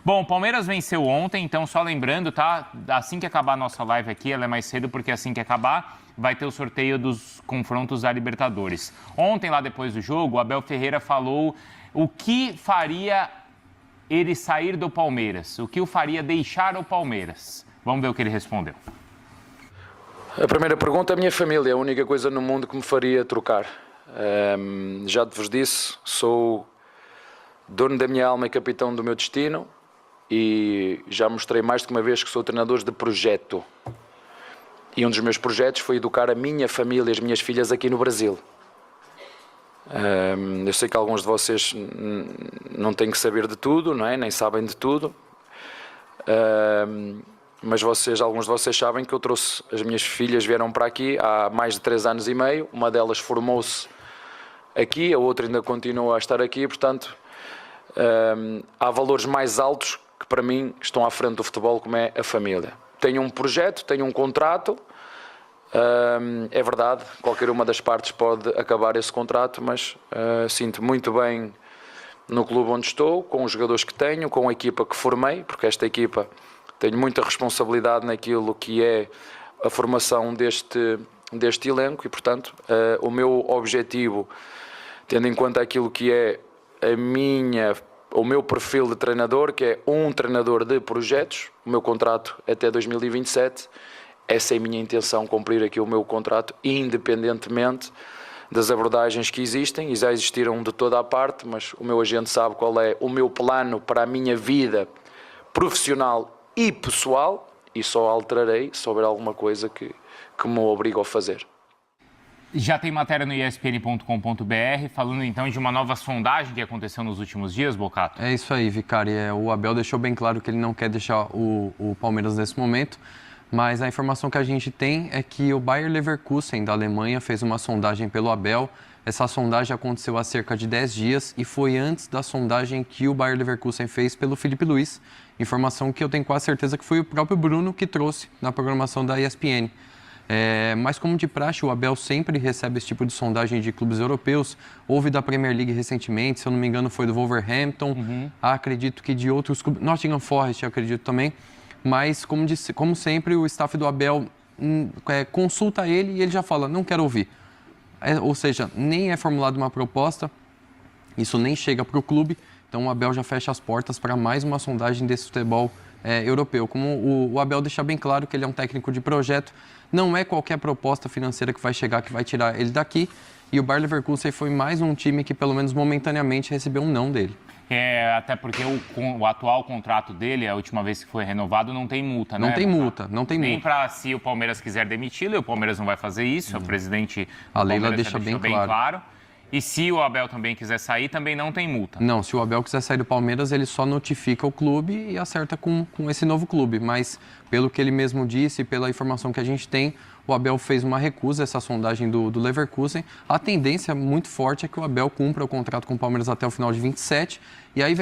Bom, o Palmeiras venceu ontem, então só lembrando, tá? Assim que acabar a nossa live aqui, ela é mais cedo, porque assim que acabar, vai ter o sorteio dos confrontos da Libertadores. Ontem, lá depois do jogo, o Abel Ferreira falou o que faria ele sair do Palmeiras, o que o faria deixar o Palmeiras. Vamos ver o que ele respondeu. A primeira pergunta, a minha família é a única coisa no mundo que me faria trocar. Já vos disse, sou dono da minha alma e capitão do meu destino e já mostrei mais de uma vez que sou treinador de projeto. E um dos meus projetos foi educar a minha família, as minhas filhas aqui no Brasil. Eu sei que alguns de vocês não têm que saber de tudo, não é? Nem sabem de tudo. Mas alguns de vocês sabem que eu trouxe, as minhas filhas vieram para aqui há mais de 3 anos e meio. Uma delas formou-se aqui, a outra ainda continua a estar aqui, portanto, há valores mais altos que para mim estão à frente do futebol, como é a família. Tenho um projeto, tenho um contrato, é verdade, qualquer uma das partes pode acabar esse contrato, mas sinto muito bem no clube onde estou, com os jogadores que tenho, com a equipa que formei, porque esta equipa tenho muita responsabilidade naquilo que é a formação deste elenco e, portanto, o meu objetivo, tendo em conta aquilo que é o meu perfil de treinador, que é um treinador de projetos, o meu contrato até 2027, essa é a minha intenção, cumprir aqui o meu contrato, independentemente das abordagens que existem, e já existiram de toda a parte, mas o meu agente sabe qual é o meu plano para a minha vida profissional e pessoal, e só alterarei se houver alguma coisa que me obrigue a fazer. Já tem matéria no espn.com.br falando então de uma nova sondagem que aconteceu nos últimos dias, Bocato? É isso aí, Vicari. O Abel deixou bem claro que ele não quer deixar o Palmeiras nesse momento, mas a informação que a gente tem é que o Bayer Leverkusen da Alemanha fez uma sondagem pelo Abel. Essa sondagem aconteceu há cerca de 10 dias e foi antes da sondagem que o Bayer Leverkusen fez pelo Felipe Luiz, informação que eu tenho quase certeza que foi o próprio Bruno que trouxe na programação da ESPN. Mas como de praxe, o Abel sempre recebe esse tipo de sondagem de clubes europeus. Houve da Premier League recentemente, se eu não me engano foi do Wolverhampton, acredito que de outros clubes, Nottingham Forest acredito também, mas como sempre o staff do Abel consulta ele e ele já fala, não quero ouvir. Ou seja, nem é formulada uma proposta, isso nem chega para o clube, então o Abel já fecha as portas para mais uma sondagem desse futebol europeu. Como o Abel deixa bem claro que ele é um técnico de projeto, não é qualquer proposta financeira que vai chegar que vai tirar ele daqui, e o Bayer Leverkusen foi mais um time que pelo menos momentaneamente recebeu um não dele. Até porque o atual contrato dele, a última vez que foi renovado, não tem multa, né? Não tem multa, não tem multa. Nem para se o Palmeiras quiser demiti-lo, e o Palmeiras não vai fazer isso, o presidente a Leila deixa bem claro. E se o Abel também quiser sair, também não tem multa. Não, se o Abel quiser sair do Palmeiras, ele só notifica o clube e acerta com esse novo clube. Mas, pelo que ele mesmo disse, pela informação que a gente tem, o Abel fez uma recusa a essa sondagem do Leverkusen. A tendência muito forte é que o Abel cumpra o contrato com o Palmeiras até o final de 27. E aí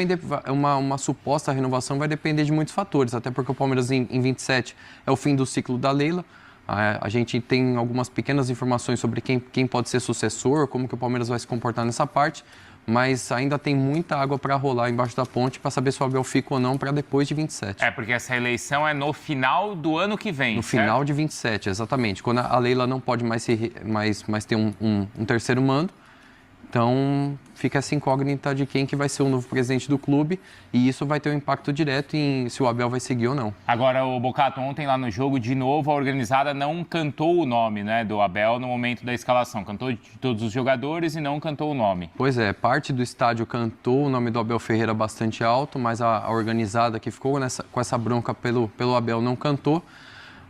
uma suposta renovação vai depender de muitos fatores, até porque o Palmeiras em 27 é o fim do ciclo da Leila. A gente tem algumas pequenas informações sobre quem pode ser sucessor, como que o Palmeiras vai se comportar nessa parte, mas ainda tem muita água para rolar embaixo da ponte para saber se o Abel fica ou não para depois de 27. Porque essa eleição é no final do ano que vem, No certo? final de 27, exatamente. Quando a Leila não pode mais ter um terceiro mando, então fica essa incógnita de quem que vai ser o novo presidente do clube e isso vai ter um impacto direto em se o Abel vai seguir ou não. Agora, o Bocato, ontem lá no jogo, de novo, a organizada não cantou o nome, né, do Abel no momento da escalação. Cantou de todos os jogadores e não cantou o nome. Pois é, parte do estádio cantou o nome do Abel Ferreira bastante alto, mas a organizada que ficou com essa bronca pelo Abel não cantou.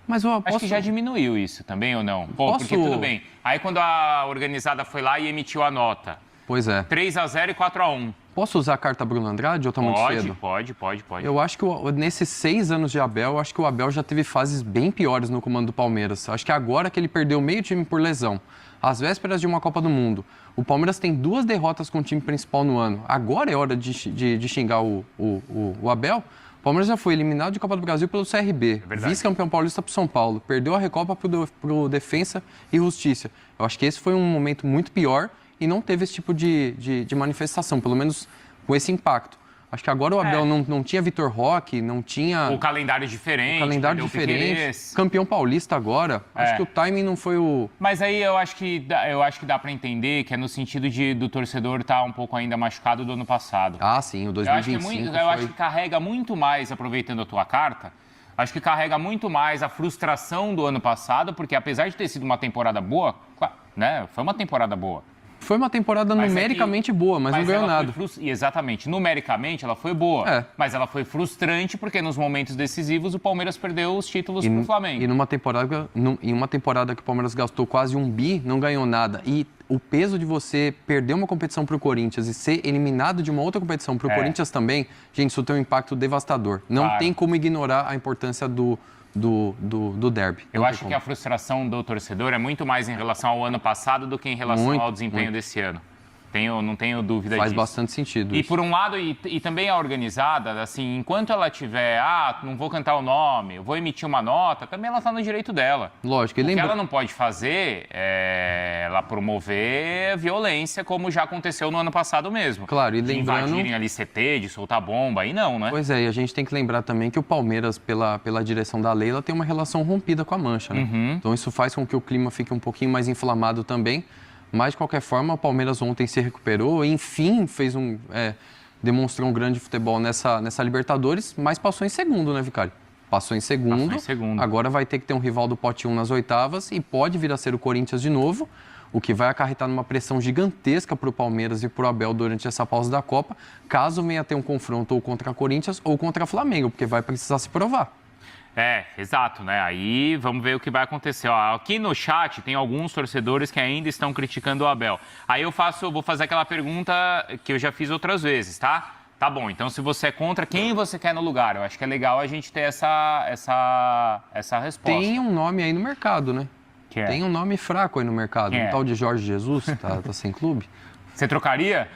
Mas acho que já diminuiu isso também, ou não? Porque tudo bem. Aí quando a organizada foi lá e emitiu a nota. Pois é. 3-0 e 4-1. Posso usar a carta Bruno Andrade ou tá muito cedo? Pode. Eu acho que nesses 6 anos de Abel, eu acho que o Abel já teve fases bem piores no comando do Palmeiras. Acho que agora que ele perdeu meio time por lesão, às vésperas de uma Copa do Mundo, o Palmeiras tem 2 derrotas com o time principal no ano. Agora é hora de xingar o Abel. O Palmeiras já foi eliminado de Copa do Brasil pelo CRB, vice-campeão paulista para o São Paulo, perdeu a Recopa para o Defensa e Justiça. Eu acho que esse foi um momento muito pior e não teve esse tipo de manifestação, pelo menos com esse impacto. Acho que agora o Abel não tinha Vitor Roque, não tinha... O calendário diferente. Calendário diferente. Campeão paulista agora. Acho que o timing não foi o... Mas aí eu acho que dá para entender que é no sentido do torcedor estar um pouco ainda machucado do ano passado. Ah, sim, o 2025 eu acho que carrega muito mais, aproveitando a tua carta, acho que carrega muito mais a frustração do ano passado, porque apesar de ter sido uma temporada boa, né, foi uma temporada boa. Foi uma temporada numericamente boa, mas não ganhou nada. Exatamente. Numericamente, ela foi boa. Mas ela foi frustrante porque nos momentos decisivos o Palmeiras perdeu os títulos pro Flamengo. E em uma temporada que o Palmeiras gastou quase 1 bi, não ganhou nada. E o peso de você perder uma competição pro Corinthians e ser eliminado de uma outra competição pro Corinthians também, gente, isso tem um impacto devastador. Não tem como ignorar a importância do derby. Eu acho que a frustração do torcedor é muito mais em relação ao ano passado do que em relação ao desempenho desse ano. Não tenho dúvida disso. Faz bastante sentido. E por um lado, e também a organizada, assim, enquanto ela tiver, não vou cantar o nome, eu vou emitir uma nota, também ela está no direito dela. Lógico. O que ela não pode fazer é ela promover violência, como já aconteceu no ano passado mesmo. Claro, e lembrando... De invadirem ali CT, de soltar bomba, aí não, né? Pois é, e a gente tem que lembrar também que o Palmeiras, pela direção da Leila, tem uma relação rompida com a Mancha, né? Então isso faz com que o clima fique um pouquinho mais inflamado também. Mas, de qualquer forma, o Palmeiras ontem se recuperou e, enfim, demonstrou um grande futebol nessa Libertadores, mas passou em segundo, né, Vicário? Passou em segundo. Agora vai ter que ter um rival do pote 1 nas oitavas e pode vir a ser o Corinthians de novo, o que vai acarretar numa pressão gigantesca para o Palmeiras e para o Abel durante essa pausa da Copa, caso venha a ter um confronto ou contra Corinthians ou contra Flamengo, porque vai precisar se provar. Exato, né? Aí vamos ver o que vai acontecer. Aqui no chat tem alguns torcedores que ainda estão criticando o Abel. Aí vou fazer aquela pergunta que eu já fiz outras vezes, tá? Tá bom, então se você é contra, quem você quer no lugar? Eu acho que é legal a gente ter essa resposta. Tem um nome aí no mercado, né? Que é? Tem um nome fraco aí no mercado. Um tal de Jorge Jesus, tá sem clube. Você trocaria?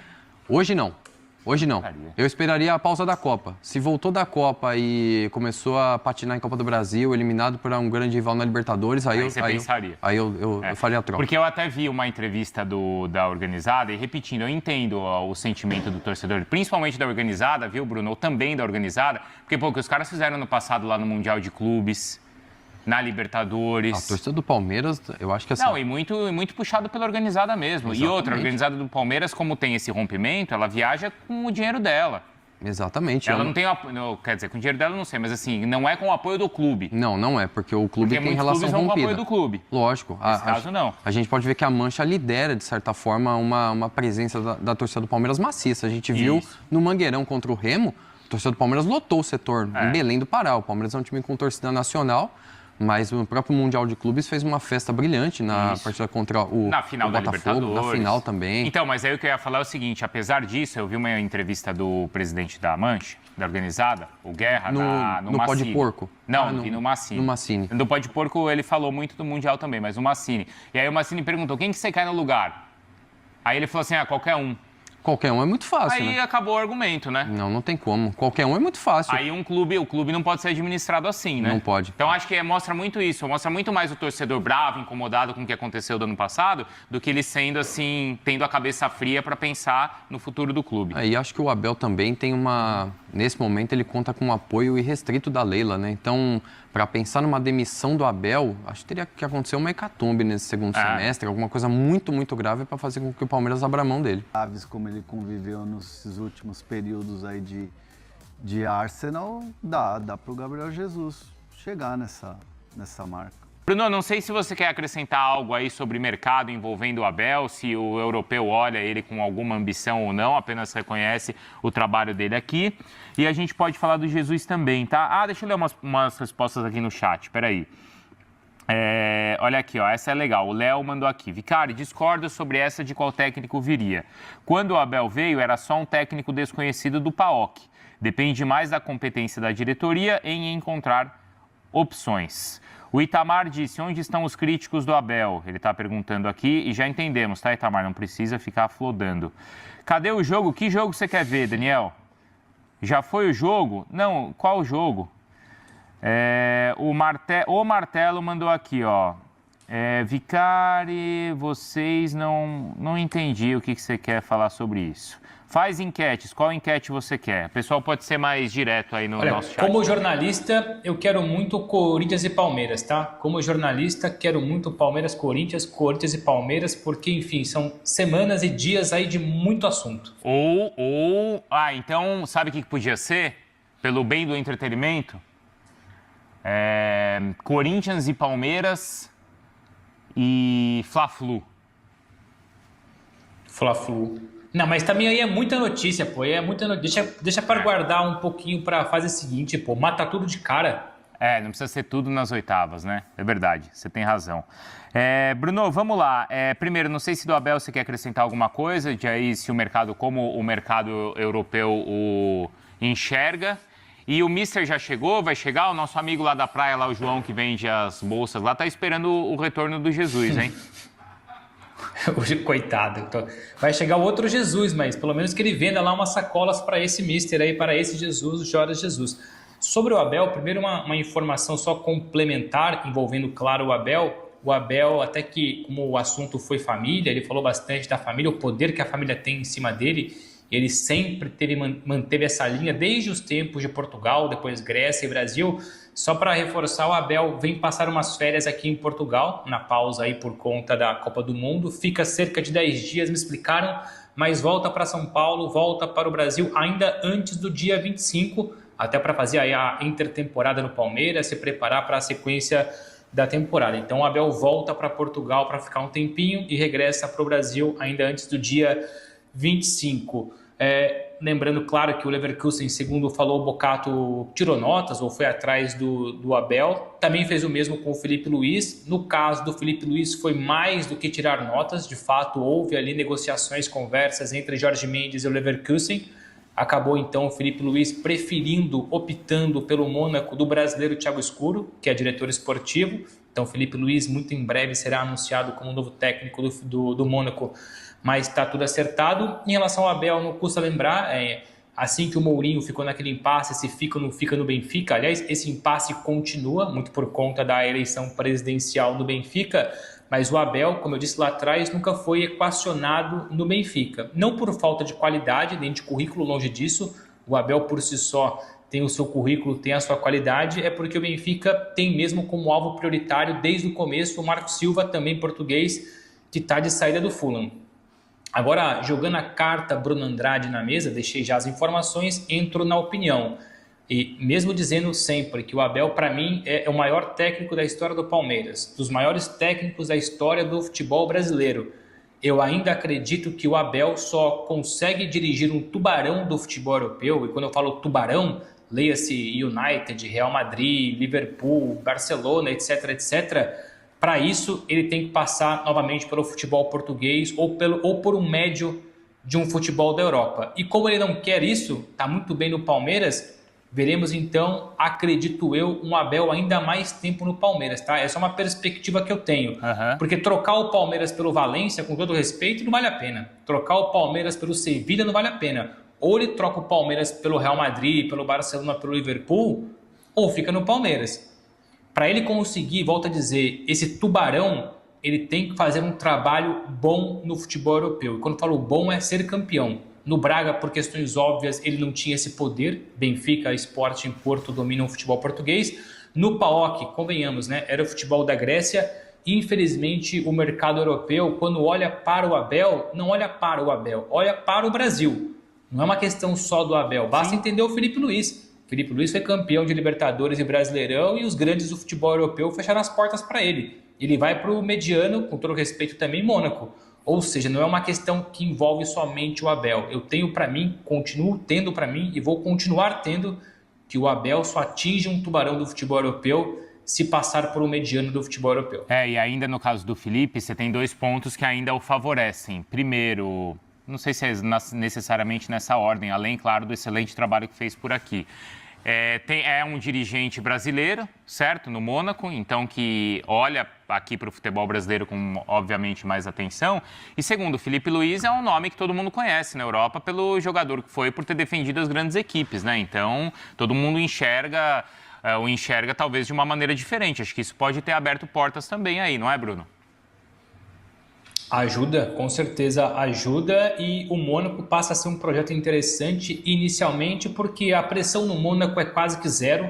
Hoje não. Hoje não. Eu esperaria a pausa da Copa. Se voltou da Copa e começou a patinar em Copa do Brasil, eliminado por um grande rival na Libertadores, aí eu faria a troca. Porque eu até vi uma entrevista da organizada e, repetindo, eu entendo o sentimento do torcedor, principalmente da organizada, viu, Bruno? Ou também da organizada, porque, o que os caras fizeram no passado lá no Mundial de Clubes, na Libertadores. A torcida do Palmeiras, eu acho que assim... Não, e muito puxado pela organizada mesmo. Exatamente. E outra, a organizada do Palmeiras, como tem esse rompimento, ela viaja com o dinheiro dela. Exatamente. Ela não tem apoio, quer dizer, com o dinheiro dela eu não sei, mas assim, não é com o apoio do clube. Não é, porque o clube tem relação rompida. Vão com o apoio do clube. Lógico. Nesse caso, não. A gente pode ver que a Mancha lidera, de certa forma, uma presença da torcida do Palmeiras maciça. A gente viu no Mangueirão contra o Remo, a torcida do Palmeiras lotou o setor em Belém do Pará. O Palmeiras é um time com torcida nacional, mas o próprio Mundial de Clubes fez uma festa brilhante na partida contra o Botafogo, na final também. Então, mas aí o que eu ia falar é o seguinte, apesar disso, eu vi uma entrevista do presidente da Mancha, da organizada, o Guerra, no Pó de Porco? Não, no Massini. No Massini. No Pó de Porco ele falou muito do Mundial também, mas no Massini. E aí o Massini perguntou, quem que você quer no lugar? Aí ele falou assim, qualquer um. Qualquer um é muito fácil, Aí acabou o argumento, né? Não tem como. Qualquer um é muito fácil. Aí o clube não pode ser administrado assim, né? Não pode. Então acho que mostra muito isso. Mostra muito mais o torcedor bravo, incomodado com o que aconteceu do ano passado, do que ele sendo assim, tendo a cabeça fria para pensar no futuro do clube. E acho que o Abel também tem nesse momento ele conta com um apoio irrestrito da Leila, né? Então, para pensar numa demissão do Abel, acho que teria que acontecer uma hecatombe nesse segundo semestre, alguma coisa muito, muito grave para fazer com que o Palmeiras abra a mão dele. Chaves, como ele conviveu nos últimos períodos aí de Arsenal, dá para o Gabriel Jesus chegar nessa marca. Bruno, não sei se você quer acrescentar algo aí sobre mercado envolvendo o Abel, se o europeu olha ele com alguma ambição ou não, apenas reconhece o trabalho dele aqui. E a gente pode falar do Jesus também, tá? Deixa eu ler umas respostas aqui no chat, peraí. Olha aqui, essa é legal. O Léo mandou aqui. Vicari, discordo sobre essa de qual técnico viria. Quando o Abel veio, era só um técnico desconhecido do PAOK. Depende mais da competência da diretoria em encontrar opções. O Itamar disse, onde estão os críticos do Abel? Ele está perguntando aqui e já entendemos, tá, Itamar? Não precisa ficar flodando. Cadê o jogo? Que jogo você quer ver, Daniel? Já foi o jogo? Não, qual jogo? O Martelo mandou aqui, Vicari, vocês não entendi o que você quer falar sobre isso. Faz enquetes. Qual enquete você quer? O pessoal pode ser mais direto aí no nosso chat. Como jornalista, eu quero muito Corinthians e Palmeiras, tá? Como jornalista, quero muito Palmeiras, Corinthians e Palmeiras, porque, enfim, são semanas e dias aí de muito assunto. Então, sabe o que podia ser? Pelo bem do entretenimento? Corinthians e Palmeiras e Fla-Flu. Fla-Flu. Não, mas também aí é muita notícia, pô. É muita Deixa para guardar um pouquinho para a fase seguinte, pô. Mata tudo de cara. Não precisa ser tudo nas oitavas, né? É verdade, você tem razão. Bruno, vamos lá. Primeiro, não sei se do Abel você quer acrescentar alguma coisa, de aí se o mercado, como o mercado europeu o enxerga. E o Mister já chegou, vai chegar? O nosso amigo lá da praia, lá o João, que vende as bolsas lá, tá esperando o retorno do Jesus, hein? Coitado. Vai chegar o outro Jesus, mas pelo menos que ele venda lá umas sacolas para esse Mister aí, para esse Jesus, o Jorge Jesus. Sobre o Abel, primeiro uma informação só complementar, envolvendo, claro, o Abel. O Abel, até que, como o assunto foi família, ele falou bastante da família, o poder que a família tem em cima dele. Ele sempre manteve essa linha desde os tempos de Portugal, depois Grécia e Brasil. Só para reforçar, o Abel vem passar umas férias aqui em Portugal, na pausa aí por conta da Copa do Mundo. Fica cerca de 10 dias, me explicaram, mas volta para São Paulo, volta para o Brasil ainda antes do dia 25, até para fazer aí a intertemporada no Palmeiras, se preparar para a sequência da temporada. Então o Abel volta para Portugal para ficar um tempinho e regressa para o Brasil ainda antes do dia 25. Lembrando, claro, que o Leverkusen, segundo falou o Bocato, tirou notas ou foi atrás do Abel. Também fez o mesmo com o Felipe Luiz. No caso do Felipe Luiz, foi mais do que tirar notas. De fato, houve ali negociações, conversas entre Jorge Mendes e o Leverkusen. Acabou, então, o Felipe Luiz optando pelo Mônaco do brasileiro Thiago Escuro, que é diretor esportivo. Então, o Felipe Luiz, muito em breve, será anunciado como novo técnico do Mônaco, mas está tudo acertado. Em relação ao Abel, não custa lembrar, assim que o Mourinho ficou naquele impasse, se fica ou não fica no Benfica. Aliás, esse impasse continua, muito por conta da eleição presidencial no Benfica, mas o Abel, como eu disse lá atrás, nunca foi equacionado no Benfica. Não por falta de qualidade, nem de currículo, longe disso. O Abel, por si só, tem o seu currículo, tem a sua qualidade, é porque o Benfica tem mesmo como alvo prioritário, desde o começo, o Marco Silva, também português, que está de saída do Fulham. Agora, jogando a carta Bruno Andrade na mesa, deixei já as informações, entro na opinião. E mesmo dizendo sempre que o Abel, para mim, é o maior técnico da história do Palmeiras, dos maiores técnicos da história do futebol brasileiro, eu ainda acredito que o Abel só consegue dirigir um tubarão do futebol europeu, e quando eu falo tubarão, leia-se United, Real Madrid, Liverpool, Barcelona, etc., etc., para isso, ele tem que passar novamente pelo futebol português ou por um médio de um futebol da Europa. E como ele não quer isso, está muito bem no Palmeiras, veremos então, acredito eu, um Abel ainda mais tempo no Palmeiras, tá? Essa é uma perspectiva que eu tenho. Porque trocar o Palmeiras pelo Valência, com todo respeito, não vale a pena. Trocar o Palmeiras pelo Sevilla não vale a pena. Ou ele troca o Palmeiras pelo Real Madrid, pelo Barcelona, pelo Liverpool, ou fica no Palmeiras. Para ele conseguir, volto a dizer, esse tubarão, ele tem que fazer um trabalho bom no futebol europeu. E quando eu falo bom, é ser campeão. No Braga, por questões óbvias, ele não tinha esse poder. Benfica, Sporting, Porto dominam o futebol português. No PAOK, convenhamos, né? Era o futebol da Grécia. Infelizmente, o mercado europeu, quando olha para o Abel, não olha para o Abel, olha para o Brasil. Não é uma questão só do Abel. Basta entender o Felipe Luiz. Felipe Luiz foi campeão de Libertadores e Brasileirão e os grandes do futebol europeu fecharam as portas para ele. Ele vai para o mediano, com todo respeito também, Mônaco. Ou seja, não é uma questão que envolve somente o Abel. Eu tenho para mim, continuo tendo para mim e vou continuar tendo que o Abel só atinge um tubarão do futebol europeu se passar por um mediano do futebol europeu. E ainda no caso do Felipe, você tem 2 pontos que ainda o favorecem. Primeiro, não sei se é necessariamente nessa ordem, além, claro, do excelente trabalho que fez por aqui. É um dirigente brasileiro, certo? No Mônaco, então que olha aqui para o futebol brasileiro com, obviamente, mais atenção. E segundo, o Felipe Luiz é um nome que todo mundo conhece na Europa pelo jogador que foi, por ter defendido as grandes equipes, né? Então, todo mundo enxerga talvez de uma maneira diferente. Acho que isso pode ter aberto portas também aí, não é, Bruno? Ajuda, com certeza ajuda, e o Mônaco passa a ser um projeto interessante inicialmente porque a pressão no Mônaco é quase que zero.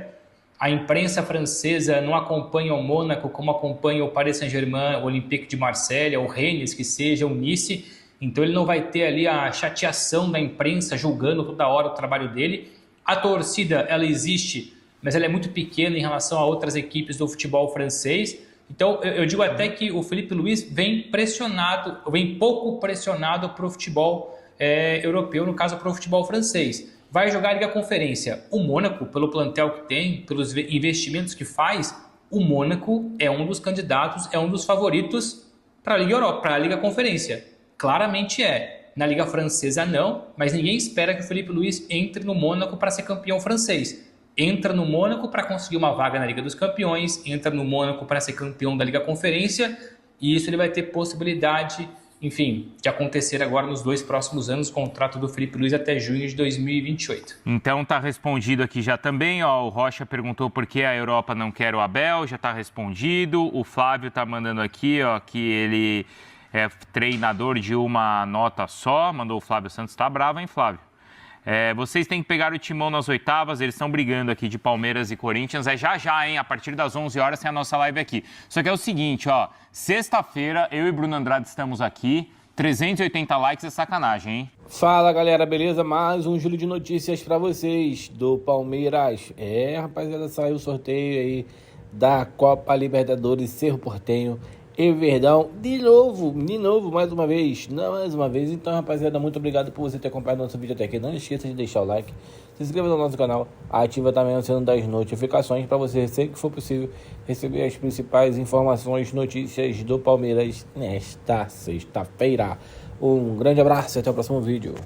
A imprensa francesa não acompanha o Mônaco como acompanha o Paris Saint-Germain, o Olympique de Marselha, o Rennes, que seja, o Nice. Então ele não vai ter ali a chateação da imprensa julgando toda hora o trabalho dele. A torcida, ela existe, mas ela é muito pequena em relação a outras equipes do futebol francês. Então eu digo até que o Felipe Luiz vem pouco pressionado para o futebol europeu, no caso para o futebol francês. Vai jogar a Liga Conferência. O Mônaco, pelo plantel que tem, pelos investimentos que faz, o Mônaco é um dos candidatos, é um dos favoritos para a Liga Europa, para a Liga Conferência. Claramente é. Na Liga Francesa não, mas ninguém espera que o Felipe Luiz entre no Mônaco para ser campeão francês. Entra no Mônaco para conseguir uma vaga na Liga dos Campeões, entra no Mônaco para ser campeão da Liga Conferência, e isso ele vai ter possibilidade, enfim, de acontecer agora nos 2 próximos anos, contrato do Felipe Luiz até junho de 2028. Então tá respondido aqui já também, ó, o Rocha perguntou por que a Europa não quer o Abel, já tá respondido. O Flávio tá mandando aqui, ó, que ele é treinador de uma nota só, mandou o Flávio Santos, tá bravo, hein, Flávio? Vocês têm que pegar o timão nas oitavas, eles estão brigando aqui de Palmeiras e Corinthians, já, hein, a partir das 11 horas tem a nossa live aqui. Só que é o seguinte, ó, sexta-feira eu e Bruno Andrade estamos aqui, 380 likes é sacanagem, hein? Fala galera, beleza? Mais um giro de notícias pra vocês do Palmeiras. Rapaziada, saiu o sorteio aí da Copa Libertadores Cerro Porteño e Verdão, de novo, mais uma vez. Então, rapaziada, muito obrigado por você ter acompanhado nosso vídeo até aqui. Não esqueça de deixar o like, se inscreva no nosso canal, ativa também o sininho das notificações para você, sempre que for possível, receber as principais informações, notícias do Palmeiras nesta sexta-feira. Um grande abraço e até o próximo vídeo.